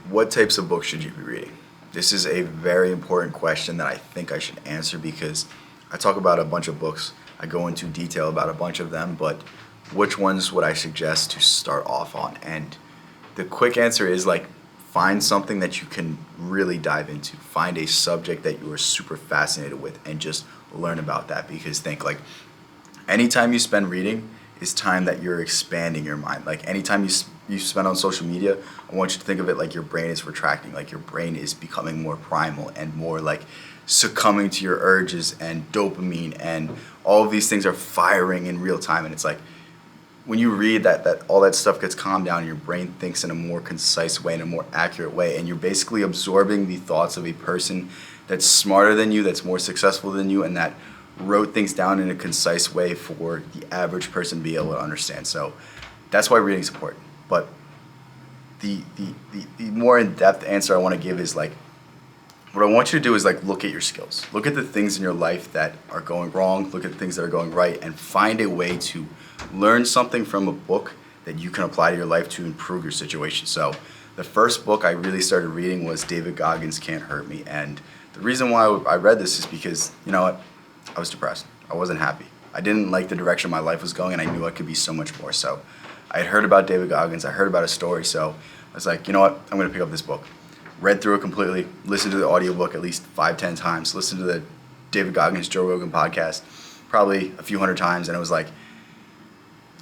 What types of books should you be reading? This is a very important question that I think I should answer because I talk about a bunch of books. I go into detail about a bunch of them, but which ones would I suggest to start off on? And the quick answer is like find something that you can really dive into. Find a subject that you are super fascinated with and just learn about that because think like anytime you spend reading is time that you're expanding your mind. Like anytime you spend on social media, I want you to think of it like your brain is retracting, like your brain is becoming more primal and more like succumbing to your urges and dopamine and all of these things are firing in real time. And it's like when you read that all that stuff gets calmed down, your brain thinks in a more concise way, in a more accurate way, and you're basically absorbing the thoughts of a person that's smarter than you, that's more successful than you, and that wrote things down in a concise way for the average person to be able to understand. So that's why reading is important. But the more in-depth answer I want to give is like, what I want you to do is like look at your skills. Look at the things in your life that are going wrong, look at the things that are going right, and find a way to learn something from a book that you can apply to your life to improve your situation. So the first book I really started reading was David Goggins' Can't Hurt Me. And the reason why I read this is because, you know what, I was depressed. I wasn't happy. I didn't like the direction my life was going, and I knew I could be so much more. So I had heard about David Goggins. I heard about his story. So I was like, you know what? I'm going to pick up this book. Read through it completely. Listened to the audiobook at least 5-10 times. Listened to the David Goggins Joe Rogan podcast probably a few hundred times. And it was like,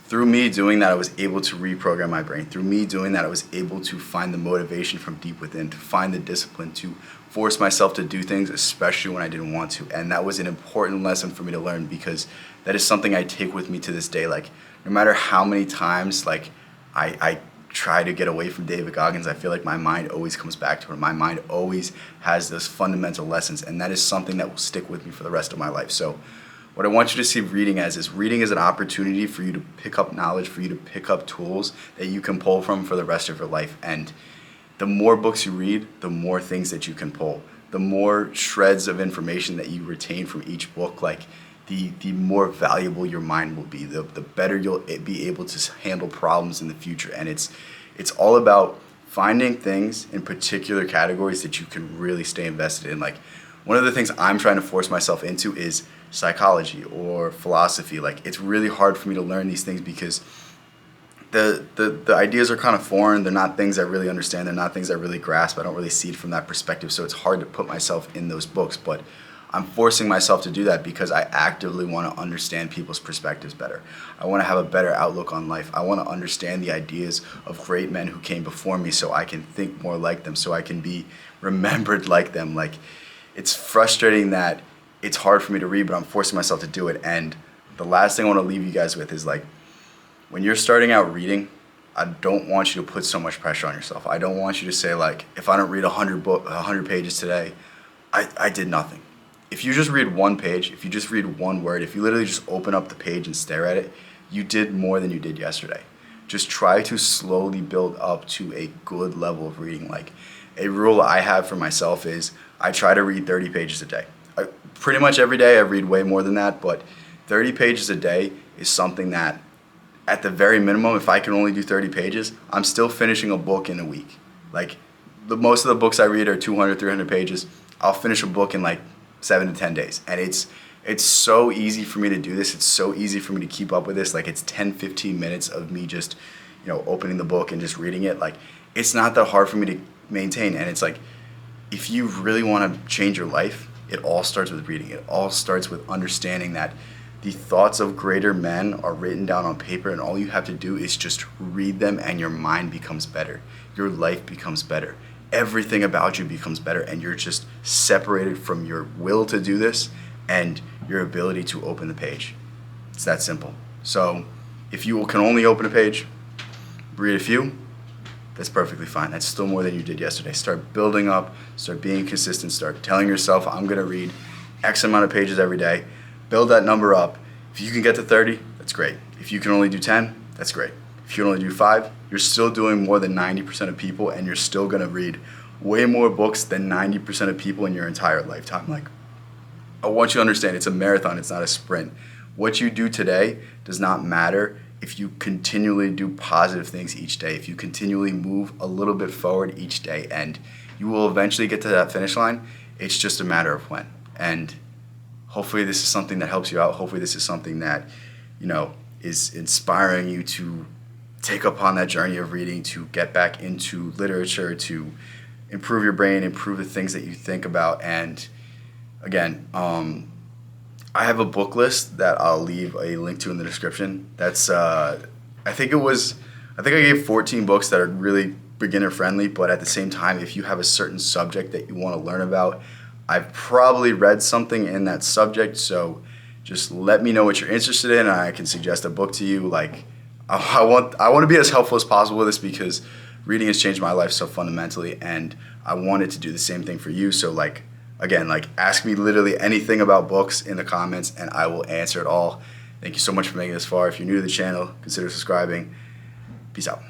through me doing that, I was able to reprogram my brain. Through me doing that, I was able to find the motivation from deep within, to find the discipline, to force myself to do things, especially when I didn't want to. And that was an important lesson for me to learn because that is something I take with me to this day. Like, no matter how many times, like, I try to get away from David Goggins, I feel like my mind always comes back to it. My mind always has those fundamental lessons, and that is something that will stick with me for the rest of my life. So what I want you to see reading as is reading as an opportunity for you to pick up knowledge, for you to pick up tools that you can pull from for the rest of your life. And the more books you read, the more things that you can pull. The more shreds of information that you retain from each book, like the more valuable your mind will be, the better you'll be able to handle problems in the future. And it's all about finding things in particular categories that you can really stay invested in. Like one of the things I'm trying to force myself into is psychology or philosophy. Like it's really hard for me to learn these things because the ideas are kind of foreign. They're not things I really understand. They're not things I really grasp. I don't really see it from that perspective. So it's hard to put myself in those books. But I'm forcing myself to do that because I actively want to understand people's perspectives better. I want to have a better outlook on life. I want to understand the ideas of great men who came before me so I can think more like them, so I can be remembered like them. Like it's frustrating that it's hard for me to read, but I'm forcing myself to do it. And the last thing I want to leave you guys with is like, when you're starting out reading, I don't want you to put so much pressure on yourself. I don't want you to say like, if I don't read 100 pages today, I did nothing. If you just read one page, if you just read one word, if you literally just open up the page and stare at it, you did more than you did yesterday. Just try to slowly build up to a good level of reading. Like a rule I have for myself is I try to read 30 pages a day. Pretty much every day I read way more than that, but 30 pages a day is something that at the very minimum, if I can only do 30 pages, I'm still finishing a book in a week. Like most of the books I read are 200, 300 pages. I'll finish a book in like 7 to 10 days. And it's so easy for me to do this. It's so easy for me to keep up with this. Like it's 10, 15 minutes of me just, opening the book and just reading it. Like it's not that hard for me to maintain. And it's like, if you really want to change your life, it all starts with reading. It all starts with understanding that the thoughts of greater men are written down on paper, and all you have to do is just read them, and your mind becomes better. Your life becomes better. Everything about you becomes better, and you're just separated from your will to do this and your ability to open the page. It's that simple. So if you can only open a page, read a few, that's perfectly fine. That's still more than you did yesterday. Start building up, start being consistent, start telling yourself, I'm going to read X amount of pages every day. Build that number up. If you can get to 30, that's great. If you can only do 10, that's great. If you can only do 5, you're still doing more than 90% of people, and you're still going to read way more books than 90% of people in your entire lifetime. Like, I want you to understand it's a marathon, it's not a sprint. What you do today does not matter if you continually do positive things each day, if you continually move a little bit forward each day, and you will eventually get to that finish line. It's just a matter of when. And hopefully this is something that helps you out. Hopefully this is something that, is inspiring you to take upon that journey of reading, to get back into literature, to improve your brain, improve the things that you think about. And again, I have a book list that I'll leave a link to in the description. That's I think I gave 14 books that are really beginner friendly, but at the same time, if you have a certain subject that you want to learn about, I've probably read something in that subject. So just let me know what you're interested in, and I can suggest a book to you. Like, I want to be as helpful as possible with this, because reading has changed my life so fundamentally, and I wanted to do the same thing for you. So again, ask me literally anything about books in the comments, and I will answer it all. Thank you so much for making it this far. If you're new to the channel, consider subscribing. Peace out.